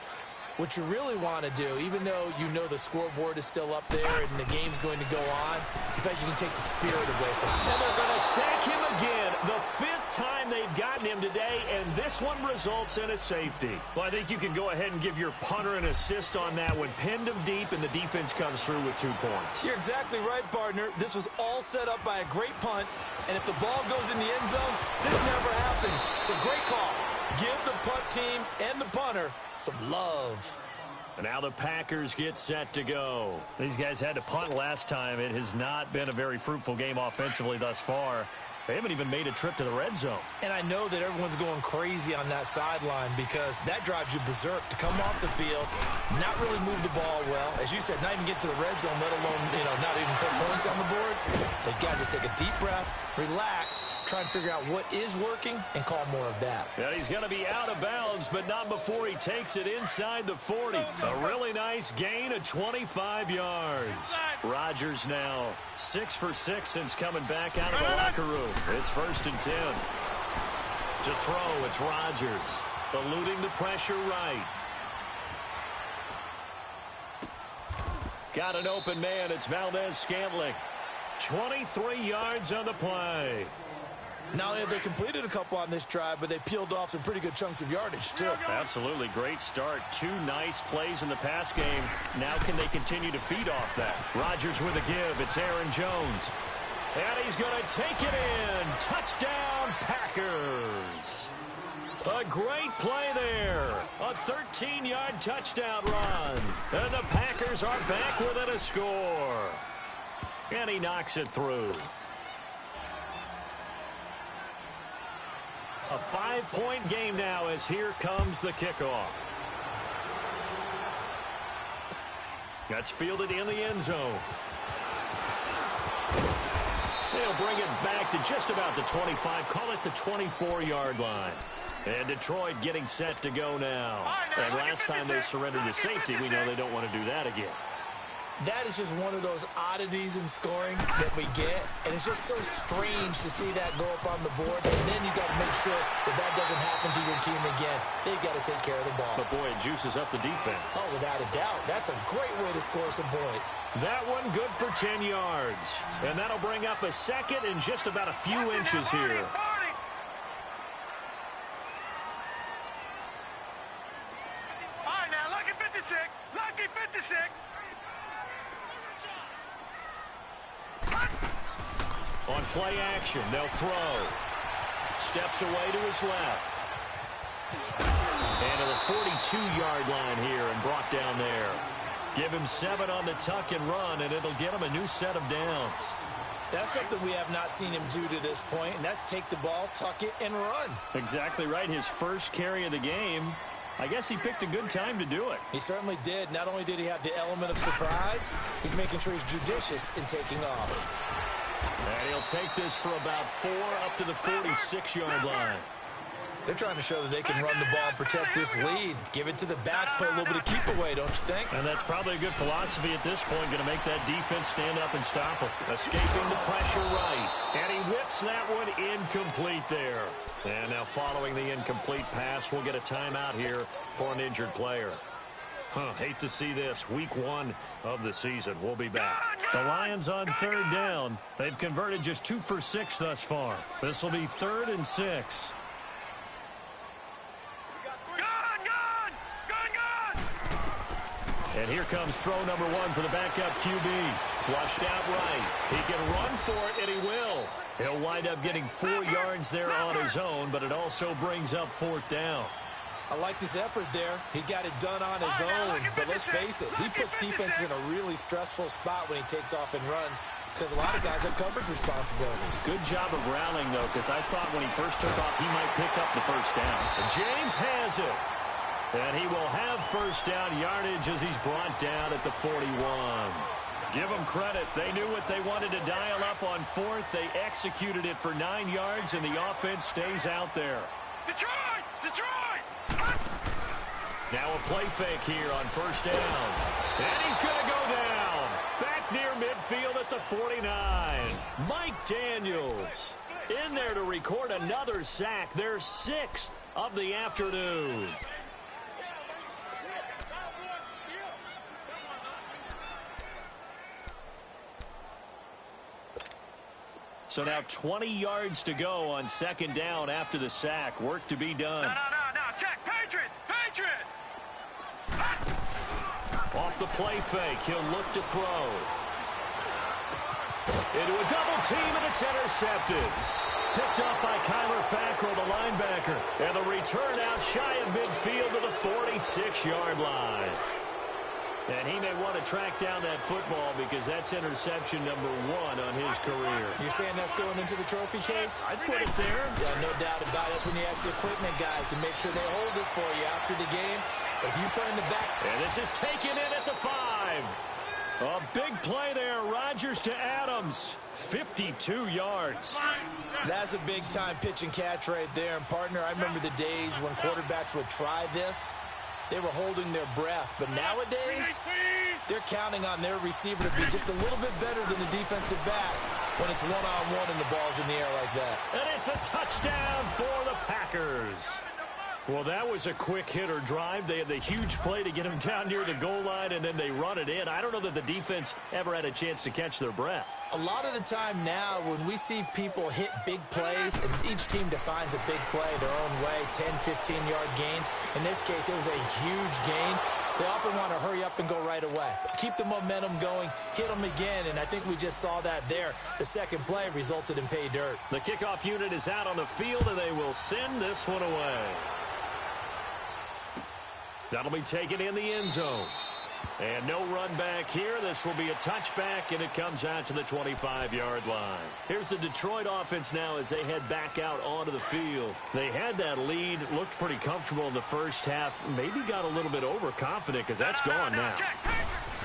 [SPEAKER 3] what you really want to do, even though you know the scoreboard is still up there and the game's going to go on, in fact, you can take the spirit away from him.
[SPEAKER 1] And they're going to sack him again. The 5th time they've gotten him today, and this one results in a safety. Well, I think you can go ahead and give your punter an assist on that one. Pinned him deep, and the defense comes through with 2 points.
[SPEAKER 3] You're exactly right, partner. This was all set up by a great punt, and if the ball goes in the end zone, this never happens. So great call. Give the punt team and the punter some love.
[SPEAKER 1] And now the Packers get set to go. These guys had to punt last time. It has not been a very fruitful game offensively thus far. They haven't even made a trip to the red zone. And I know that everyone's going crazy on that sideline because that drives you berserk to come off the field, not really move the ball well. As you said, not even get to the red zone, let alone, not even put points on the board. They've got to just take a deep breath, relax, try and figure out what is working, and call more of that. Yeah, he's going to be out of bounds, but not before he takes it inside the 40. A really nice gain of 25 yards. Rodgers now 6 for 6 since coming back out of the locker room. It's 1st and 10. To throw, it's Rodgers. Eluding the pressure right. Got an open man. It's Valdez-Scantling. 23 yards on the play.
[SPEAKER 3] Not only have they completed a couple on this drive, but they peeled off some pretty good chunks of yardage, too.
[SPEAKER 1] Absolutely. Great start. 2 nice plays in the pass game. Now can they continue to feed off that? Rodgers with a give. It's Aaron Jones. And he's going to take it in. Touchdown, Packers. A great play there. A 13-yard touchdown run. And the Packers are back within a score. And he knocks it through. A 5-point game now as here comes the kickoff. That's fielded in the end zone. They'll bring it back to just about the 25. Call it the 24-yard line. And Detroit getting set to go now. And last time they surrendered to safety, we know they don't want to do that again.
[SPEAKER 3] That is just one of those oddities in scoring that we get, and it's just so strange to see that go up on the board, and then you got to make sure that that doesn't happen to your team again. They've got to take care of the ball.
[SPEAKER 1] But, boy, it juices up the defense.
[SPEAKER 3] Oh, without a doubt. That's a great way to score some points.
[SPEAKER 1] That one good for 10 yards, and that'll bring up a second and just about a few inches here.
[SPEAKER 2] All right, now, lucky 56. Lucky 56.
[SPEAKER 1] On play action, they'll throw. Steps away to his left. And to the 42-yard line here and brought down there. Give him 7 on the tuck and run, and it'll get him a new set of downs.
[SPEAKER 3] That's something we have not seen him do to this point, and that's take the ball, tuck it, and run.
[SPEAKER 1] Exactly right. His first carry of the game. I guess he picked a good time to do it.
[SPEAKER 3] He certainly did. Not only did he have the element of surprise, he's making sure he's judicious in taking off.
[SPEAKER 1] And he'll take this for about 4 up to the 46-yard line.
[SPEAKER 3] They're trying to show that they can run the ball and protect this lead. Give it to the backs, play a little bit of keep away, don't you think?
[SPEAKER 1] And that's probably a good philosophy at this point, going to make that defense stand up and stop him. Escaping the pressure right. And he whips that one incomplete there. And now following the incomplete pass, we'll get a timeout here for an injured player. Hate to see this. Week 1 of the season. We'll be back. The Lions on 3rd down. They've converted just 2 for 6 thus far. This will be 3rd and 6. And here comes throw number 1 for the backup QB. Flushed out right. He can run for it, and he will. He'll wind up getting 4 yards there on his own, but it also brings up 4th down.
[SPEAKER 3] I like this effort there. He got it done on his own, but let's face it, he puts defenses in a really stressful spot when he takes off and runs because a lot of guys have coverage responsibilities.
[SPEAKER 1] Good job of rallying, though, because I thought when he first took off, he might pick up the first down. And James has it. And he will have first down yardage as he's brought down at the 41. Give them credit. They knew what they wanted to dial up on 4th. They executed it for 9 yards, and the offense stays out there.
[SPEAKER 2] Detroit! Detroit!
[SPEAKER 1] Now a play fake here on first down. And he's going to go down. Back near midfield at the 49. Mike Daniels in there to record another sack. Their 6th of the afternoon. So now 20 yards to go on second down after the sack. Work to be done.
[SPEAKER 2] No. Check. Patriot.
[SPEAKER 1] Off the play fake. He'll look to throw. Into a double team, and it's intercepted. Picked up by Kyler Fackrell, the linebacker. And the return out shy of midfield to the 46-yard line. And he may want to track down that football because that's interception number 1 on his career.
[SPEAKER 3] You're saying that's going into the trophy case?
[SPEAKER 1] I'd put it there.
[SPEAKER 3] Yeah, no doubt about it. That's when you ask the equipment guys to make sure they hold it for you after the game. But if you play in the back...
[SPEAKER 1] And this is taken in at the 5. A big play there. Rodgers to Adams. 52 yards.
[SPEAKER 3] That's a big-time pitch and catch right there. And, partner, I remember the days when quarterbacks would try this. They were holding their breath. But nowadays, they're counting on their receiver to be just a little bit better than the defensive back when it's one-on-one and the ball's in the air like that.
[SPEAKER 1] And it's a touchdown for the Packers. Well, that was a quick hitter drive. They had the huge play to get him down near the goal line, and then they run it in. I don't know that the defense ever had a chance to catch their breath.
[SPEAKER 3] A lot of the time now, when we see people hit big plays, and each team defines a big play their own way, 10, 15-yard gains. In this case, it was a huge gain. They often want to hurry up and go right away. Keep the momentum going, hit them again, and I think we just saw that there. The second play resulted in pay dirt.
[SPEAKER 1] The kickoff unit is out on the field, and they will send this one away. That'll be taken in the end zone. And no run back here. This will be a touchback, and it comes out to the 25-yard line. Here's the Detroit offense now as they head back out onto the field. They had that lead, looked pretty comfortable in the first half, maybe got a little bit overconfident because that's gone now.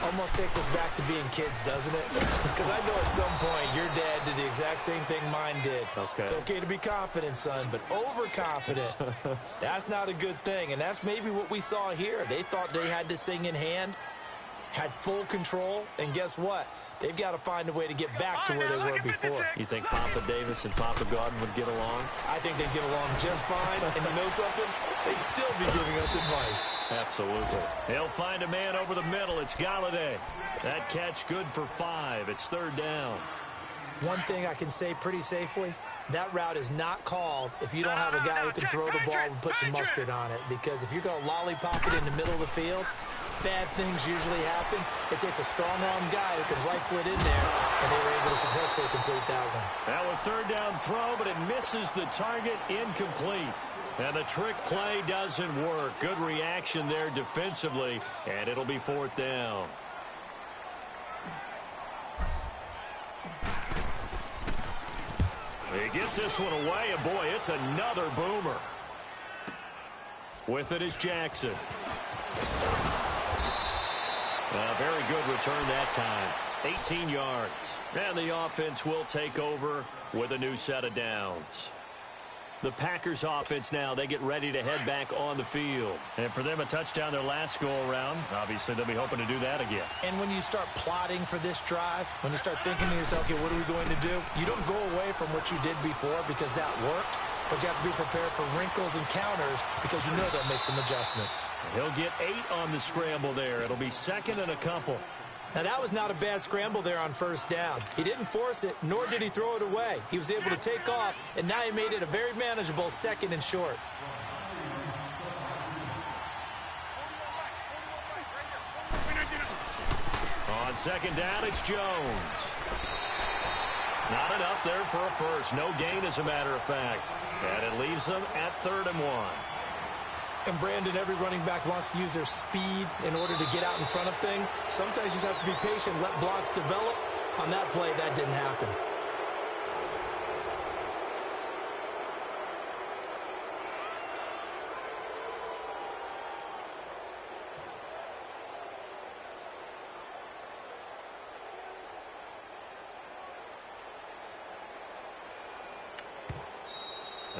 [SPEAKER 3] Almost takes us back to being kids, doesn't it? Because I know at some point your dad did the exact same thing mine did.
[SPEAKER 1] Okay.
[SPEAKER 3] It's okay to be confident, son, but overconfident, that's not a good thing. And that's maybe what we saw here. They thought they had this thing in hand, had full control, and guess what? They've got to find a way to get back to where they were before.
[SPEAKER 1] You think Papa Davis and Papa Godwin would get along?
[SPEAKER 3] I think they'd get along just fine. And you know something? They'd still be giving us advice.
[SPEAKER 1] Absolutely. They'll find a man over the middle. It's Galladay. That catch good for 5. It's third down.
[SPEAKER 3] One thing I can say pretty safely, that route is not called if you don't have a guy who can throw the ball and put some mustard on it. Because if you're going to lollipop it in the middle of the field, bad things usually happen. It takes a strong-arm guy who can rifle it in there, and they were able to successfully complete that one.
[SPEAKER 1] Now a third down throw, but it misses the target, incomplete. And the trick play doesn't work. Good reaction there defensively, and it'll be fourth down. He gets this one away, and boy, it's another boomer. With it is Jackson. A very good return that time. 18 yards. And the offense will take over with a new set of downs. The Packers offense now, they get ready to head back on the field. And for them, a touchdown their last go-around. Obviously, they'll be hoping to do that again.
[SPEAKER 3] And when you start plotting for this drive, when you start thinking to yourself, okay, what are we going to do? You don't go away from what you did before because that worked. But you have to be prepared for wrinkles and counters because you know they'll make some adjustments.
[SPEAKER 1] He'll get 8 on the scramble there. It'll be second and a couple.
[SPEAKER 3] Now, that was not a bad scramble there on first down. He didn't force it, nor did he throw it away. He was able to take off, and now he made it a very manageable second and short.
[SPEAKER 1] On second down, it's Jones. Not enough there for a first. No gain, as a matter of fact. And it leaves them at 3rd and 1.
[SPEAKER 3] And, Brandon, every running back wants to use their speed in order to get out in front of things. Sometimes you just have to be patient, let blocks develop. On that play, that didn't happen.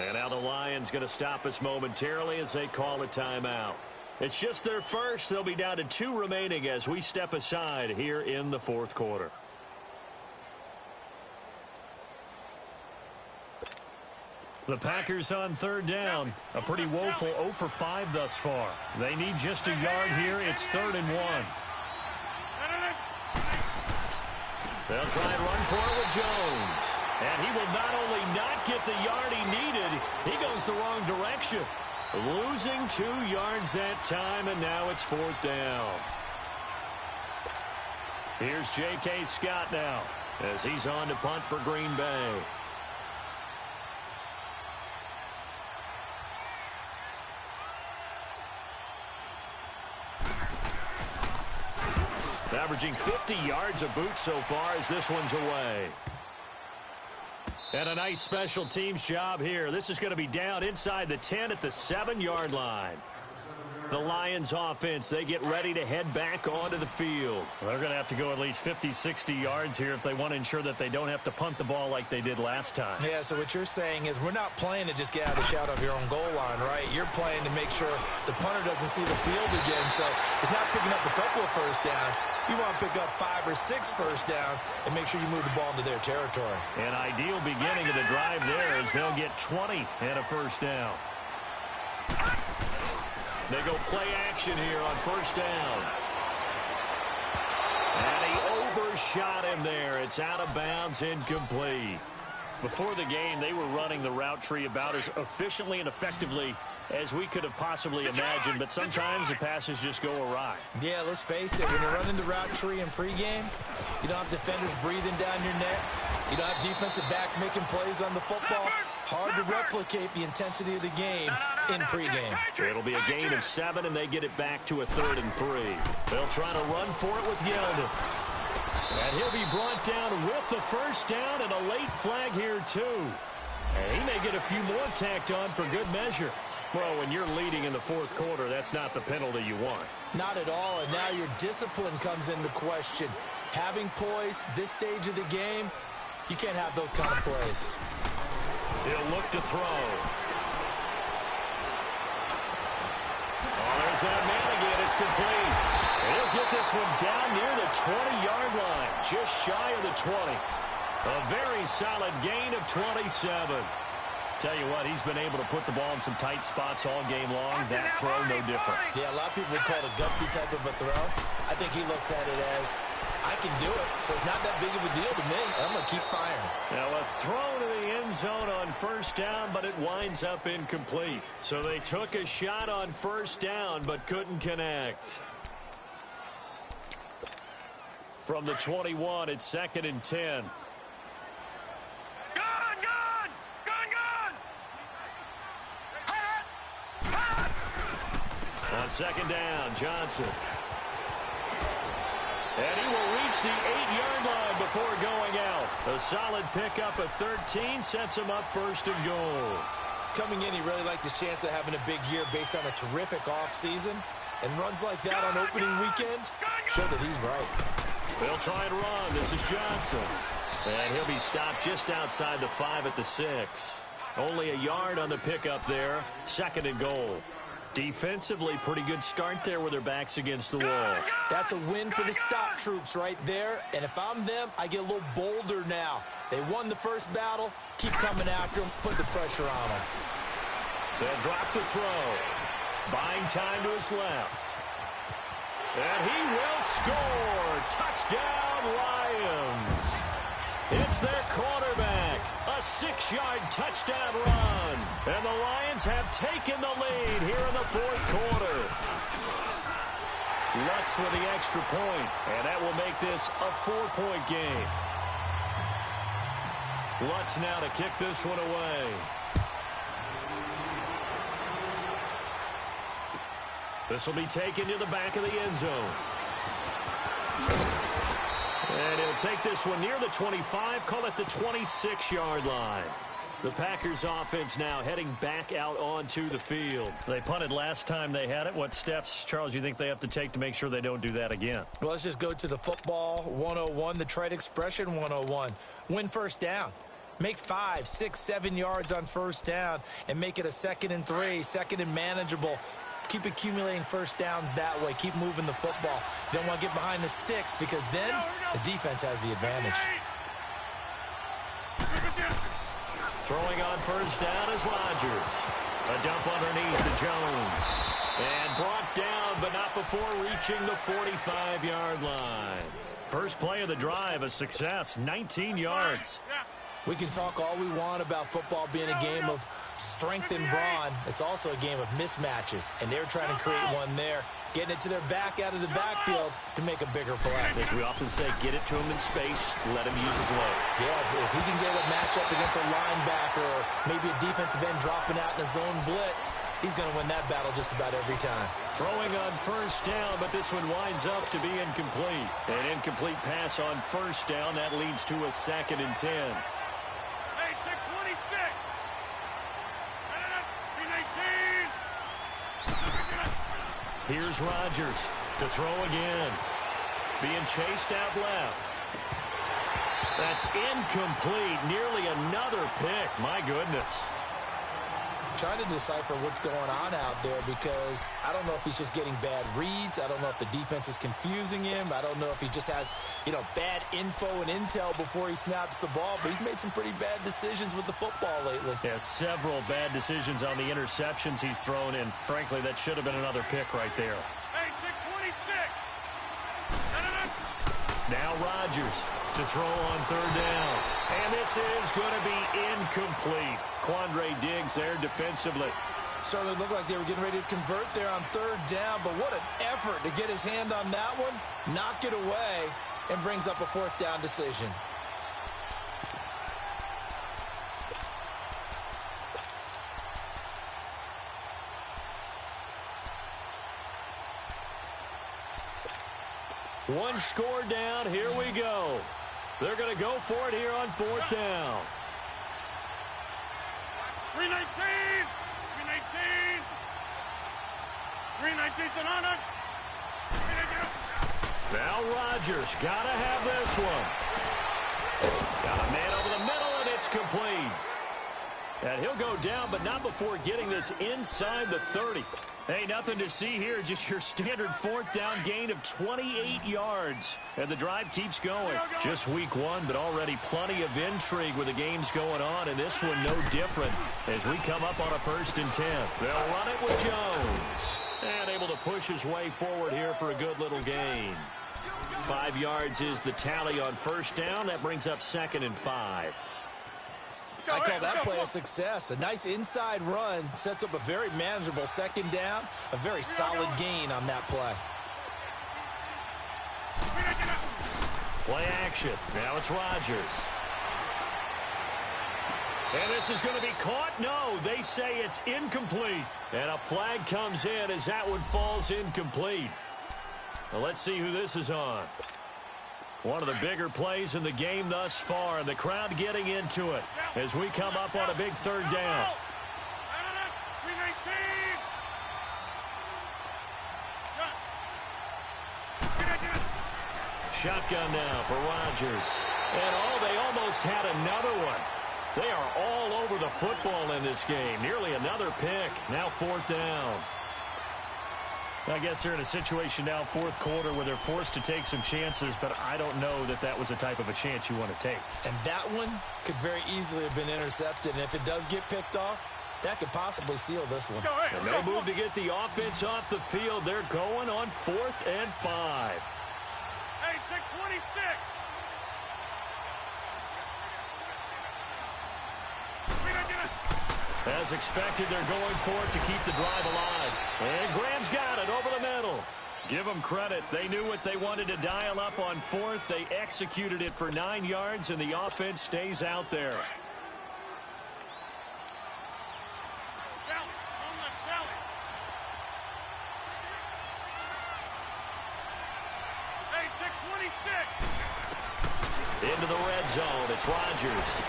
[SPEAKER 1] And now the Lions going to stop us momentarily as they call a timeout. It's just their first. They'll be down to 2 remaining as we step aside here in the fourth quarter. The Packers on third down. A pretty woeful 0 for 5 thus far. They need just a yard here. It's 3rd and 1. They'll try and run for it with Jones. And he will not only not get the yard he needed, he goes the wrong direction. Losing 2 yards that time, and now it's 4th down. Here's J.K. Scott now as he's on to punt for Green Bay. Averaging 50 yards a boot so far as this one's away. And a nice special teams job here. This is going to be down inside the 10 at the 7-yard line. The Lions offense, they get ready to head back onto the field. They're going to have to go at least 50, 60 yards here if they want to ensure that they don't have to punt the ball like they did last time.
[SPEAKER 3] Yeah, so what you're saying is we're not playing to just get out of the shadow of your own goal line, right? You're playing to make sure the punter doesn't see the field again. So it's not picking up a couple of first downs. You want to pick up 5 or 6 first downs and make sure you move the ball into their territory.
[SPEAKER 1] An ideal beginning of the drive there as they'll get 20 and a first down. They go play action here on first down. And he overshot him there. It's out of bounds, incomplete. Before the game, they were running the route tree about as efficiently and effectively as we could have possibly imagined, but sometimes the passes just go awry.
[SPEAKER 3] Yeah, let's face it, when you're running the route tree in pregame, you don't have defenders breathing down your neck. You don't have defensive backs making plays on the football. Hard to replicate the intensity of the game in pregame.
[SPEAKER 1] It'll be a gain of 7, and they get it back to a 3rd and 3. They'll try to run for it with Yeldon. And he'll be brought down with the first down and a late flag here, too. And he may get a few more tacked on for good measure. Well, when you're leading in the fourth quarter, that's not the penalty you want.
[SPEAKER 3] Not at all, and now your discipline comes into question. Having poise this stage of the game, you can't have those kind of plays.
[SPEAKER 1] He'll look to throw. Oh, there's that man again. It's complete. And he'll get this one down near the 20-yard line, just shy of the 20. A very solid gain of 27. Tell you what, he's been able to put the ball in some tight spots all game long. That throw, no different.
[SPEAKER 3] Yeah, a lot of people would call it a gutsy type of a throw. I think he looks at it as, I can do it, so it's not that big of a deal to me. I'm going to keep firing.
[SPEAKER 1] Now a throw to the end zone on first down, but it winds up incomplete. So they took a shot on first down, but couldn't connect. From the 21, it's 2nd and 10. On second down, Johnson. And he will reach the 8-yard line before going out. A solid pickup of 13 sets him up 1st and goal.
[SPEAKER 3] Coming in, he really liked his chance of having a big year based on a terrific offseason. And runs like that on opening weekend show that he's right.
[SPEAKER 1] They'll try and run. This is Johnson. And he'll be stopped just outside the 5 at the 6. Only a yard on the pickup there. 2nd and goal. Defensively, pretty good start there with their backs against the wall.
[SPEAKER 3] That's a win for the stop troops right there. And if I'm them, I get a little bolder now. They won the first battle. Keep coming after them. Put the pressure on them.
[SPEAKER 1] They'll drop the throw. Buying time to his left. And he will score. Touchdown, Lions. It's their quarterback. A 6-yard touchdown run. And the Lions have taken the lead here in the fourth quarter. Lutz with the extra point, and that will make this a 4-point game. Lutz now to kick this one away. This will be taken to the back of the end zone. And he'll take this one near the 25, call it the 26-yard line. The Packers offense now heading back out onto the field. They punted last time they had it. What steps, Charles, you think they have to take to make sure they don't do that again?
[SPEAKER 3] Well, let's just go to the football 101, the trade expression 101. Win first down. Make 5, 6, 7 yards on first down and make it a 2nd and 3, 2nd and manageable. Keep accumulating first downs that way. Keep moving the football. You don't want to get behind the sticks because then the defense has the advantage.
[SPEAKER 1] Throwing on first down is Rodgers. A dump underneath to Jones. And brought down, but not before reaching the 45-yard line. First play of the drive, a success, 19 yards.
[SPEAKER 3] We can talk all we want about football being a game of strength and brawn. It's also a game of mismatches, and they're trying to create one there, getting it to their back out of the backfield to make a bigger play.
[SPEAKER 1] As we often say, get it to him in space, let him use his leg.
[SPEAKER 3] Yeah, if he can get a matchup against a linebacker or maybe a defensive end dropping out in a zone blitz, he's going to win that battle just about every time.
[SPEAKER 1] Throwing on first down, but this one winds up to be incomplete. An incomplete pass on first down. That leads to a 2nd and 10. Here's Rodgers to throw again. Being chased out left. That's incomplete. Nearly another pick. My goodness.
[SPEAKER 3] Trying to decipher what's going on out there because I don't know if he's just getting bad reads. I don't know if the defense is confusing him. I don't know if he just has, bad info and intel before he snaps the ball. But he's made some pretty bad decisions with the football lately.
[SPEAKER 1] Yeah, several bad decisions on the interceptions he's thrown in. Frankly, that should have been another pick right there.
[SPEAKER 2] Hey, 626.
[SPEAKER 1] Now Rodgers to throw on third down. And this is going to be incomplete. Quandre Diggs there defensively.
[SPEAKER 3] Certainly looked like they were getting ready to convert there on third down, but what an effort to get his hand on that one, knock it away, and brings up a 4th down decision.
[SPEAKER 1] One score down. Here we go. They're going to go for it here on 4th down.
[SPEAKER 2] 319. 319. 319 to Nana.
[SPEAKER 1] Now Rodgers got to have this one. Got a man over the middle, and it's complete. And he'll go down, but not before getting this inside the 30. Hey, nothing to see here, just your standard 4th down gain of 28 yards. And the drive keeps going. Just week 1, but already plenty of intrigue with the games going on, and this one no different as we come up on a 1st and 10. They'll run it with Jones. And able to push his way forward here for a good little gain. 5 yards is the tally on first down. That brings up 2nd and 5.
[SPEAKER 3] I call that play a success. A nice inside run sets up a very manageable 2nd down. A very solid gain on that play.
[SPEAKER 1] Play action. Now it's Rodgers. And this is going to be caught. No, they say it's incomplete. And a flag comes in as that one falls incomplete. Well, let's see who this is on. One of the bigger plays in the game thus far, and the crowd getting into it as we come up on a big 3rd down.
[SPEAKER 2] 319.
[SPEAKER 1] Shotgun now for Rodgers. And they almost had another one. They are all over the football in this game. Nearly another pick. Now 4th down. I guess they're in a situation now, 4th quarter, where they're forced to take some chances, but I don't know that that was the type of a chance you want to take.
[SPEAKER 3] And that one could very easily have been intercepted, and if it does get picked off, that could possibly seal this one.
[SPEAKER 1] And they move to get the offense off the field. They're going on 4th and 5.
[SPEAKER 2] Hey, 626.
[SPEAKER 1] As expected, they're going for it to keep the drive alive. And Graham's got it over the middle. Give them credit. They knew what they wanted to dial up on 4th. They executed it for 9 yards, and the offense stays out there.
[SPEAKER 2] Hey, 626.
[SPEAKER 1] Into the red zone. It's Rodgers.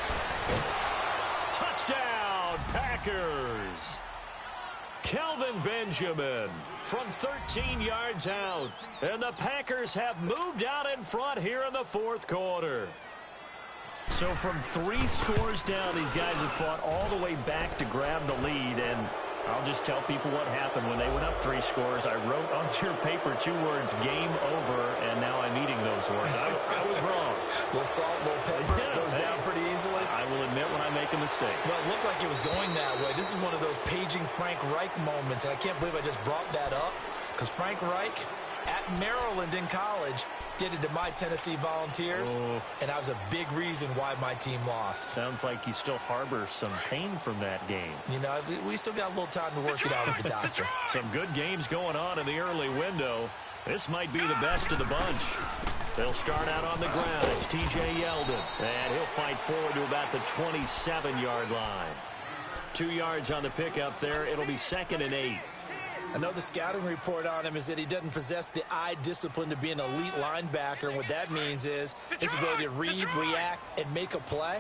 [SPEAKER 1] Touchdown, Packers. Kelvin Benjamin from 13 yards out. And the Packers have moved out in front here in the 4th quarter. So from 3 scores down, these guys have fought all the way back to grab the lead. And I'll just tell people what happened when they went up 3 scores. I wrote on your paper 2 words, game over, and now I'm eating those words. I was wrong.
[SPEAKER 3] A little salt, a little pepper, goes down pretty easily.
[SPEAKER 1] I will admit when I make a mistake.
[SPEAKER 3] Well, it looked like it was going that way. This is one of those paging Frank Reich moments, and I can't believe I just brought that up, because Frank Reich at Maryland in college did it to my Tennessee Volunteers, and that was a big reason why my team lost.
[SPEAKER 1] Sounds like you still harbor some pain from that game.
[SPEAKER 3] You know, we still got a little time to work it out with the doctor.
[SPEAKER 1] Some good games going on in the early window. This might be the best of the bunch. They'll start out on the ground. It's T.J. Yeldon, and he'll fight forward to about the 27-yard line. 2 yards on the pickup there. It'll be 2nd and 8.
[SPEAKER 3] I know the scouting report on him is that he doesn't possess the eye discipline to be an elite linebacker, and what that means is his ability to read, react, and make a play.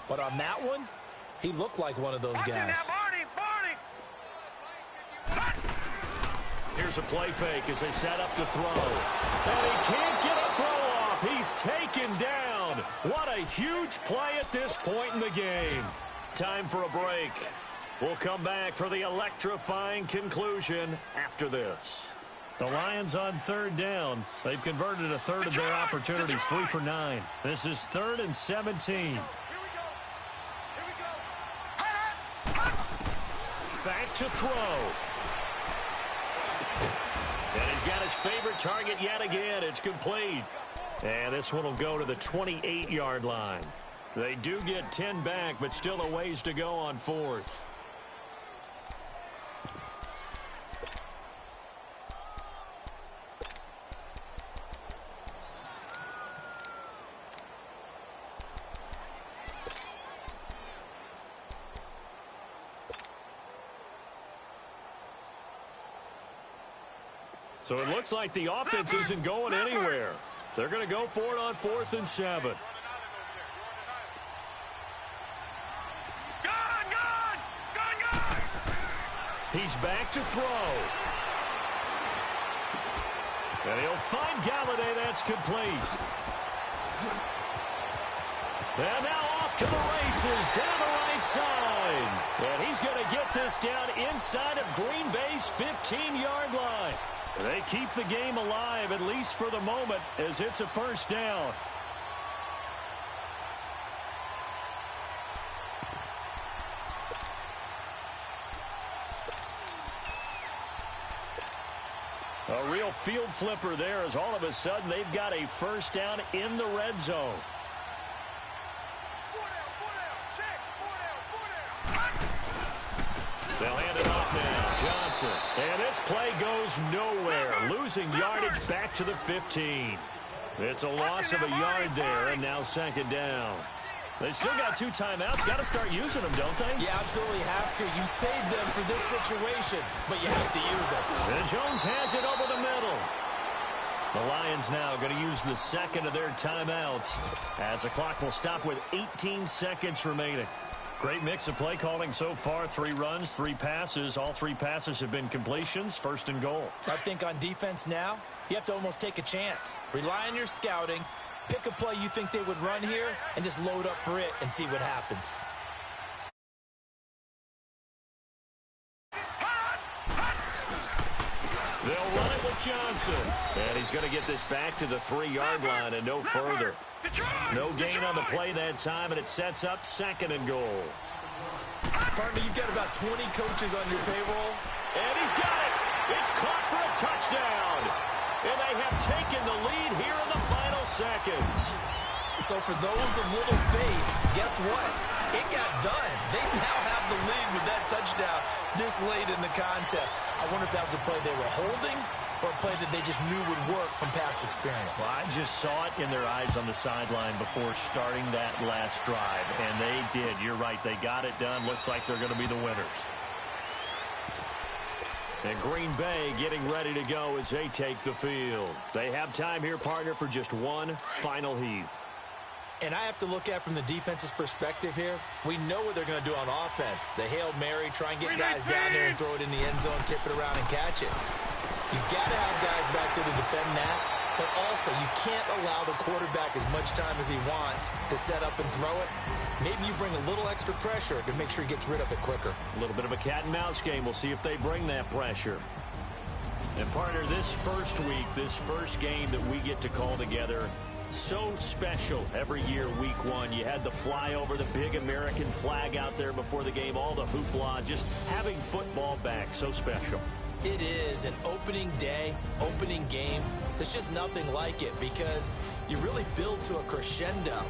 [SPEAKER 3] But on that one, he looked like one of those guys.
[SPEAKER 1] Here's a play fake as they set up to throw. And he can't get a throw off. He's taken down. What a huge play at this point in the game. Time for a break. We'll come back for the electrifying conclusion after this. The Lions on 3rd down. They've converted a third of their opportunities, 3 for 9. This is 3rd and 17. Back to throw. And he's got his favorite target yet again. It's complete. And this one will go to the 28-yard line. They do get 10 back, but still a ways to go on 4th. So it looks like the offense isn't going anywhere. They're going to go for it on 4th and 7. He's back to throw. And he'll find Galladay. That's complete. And now off to the races down the right side. And he's going to get this down inside of Green Bay's 15-yard line. They keep the game alive, at least for the moment, as it's a 1st down. A real field flipper there as all of a sudden they've got a 1st down in the red zone. They'll hand it off now. Johnson. And this play goes nowhere. Losing yardage back to the 15. It's a loss of a yard there, and now 2nd down. They still got 2 timeouts. Got to start using them, don't they?
[SPEAKER 3] You absolutely have to. You save them for this situation, but you have to use them.
[SPEAKER 1] And Jones has it over the middle. The Lions now going to use the 2nd of their timeouts as the clock will stop with 18 seconds remaining. Great mix of play calling so far. 3 runs, 3 passes. All 3 passes have been completions. 1st and goal.
[SPEAKER 3] I think on defense now, you have to almost take a chance. Rely on your scouting. Pick a play you think they would run here and just load up for it and see what happens.
[SPEAKER 1] They'll run it with Johnson. And he's going to get this back to the 3-yard line and no further. No gain on the play that time, and it sets up 2nd and goal.
[SPEAKER 3] Partner, you've got about 20 coaches on your payroll.
[SPEAKER 1] And he's got it. It's caught for a touchdown. And they have taken the lead here in the final seconds.
[SPEAKER 3] So for those of little faith, guess what? It got done. They now have the lead with that touchdown this late in the contest. I wonder if that was a play they were holding or a play that they just knew would work from past experience.
[SPEAKER 1] Well, I just saw it in their eyes on the sideline before starting that last drive, and they did. You're right. They got it done. Looks like they're going to be the winners. And Green Bay getting ready to go as they take the field. They have time here, partner, for just one final heave.
[SPEAKER 3] And I have to look at from the defense's perspective here. We know what they're going to do on offense. The Hail Mary, try and get guys down there and throw it in the end zone, tip it around and catch it. You've got to have guys back there to defend that. but also you can't allow the quarterback as much time as he wants to set up and throw it. Maybe you bring a little extra pressure to make sure he gets rid of it quicker.
[SPEAKER 1] A little bit of a cat and mouse game. We'll see if they bring that pressure. And partner, this first week, this first game that we get to call together, so special every year, week one. You had the flyover, the big American flag out there before the game, all the hoopla, just having football back, so special.
[SPEAKER 3] It is an opening day, opening game. There's just nothing like it because you really build to a crescendo.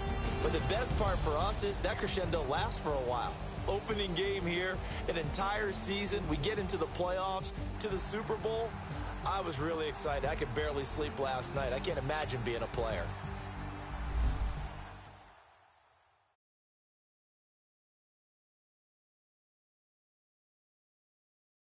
[SPEAKER 3] But the best part for us is that crescendo lasts for a while. Opening game here, an entire season. We get into the playoffs, to the Super Bowl. I was really excited. I could barely sleep last night. I can't imagine being a player.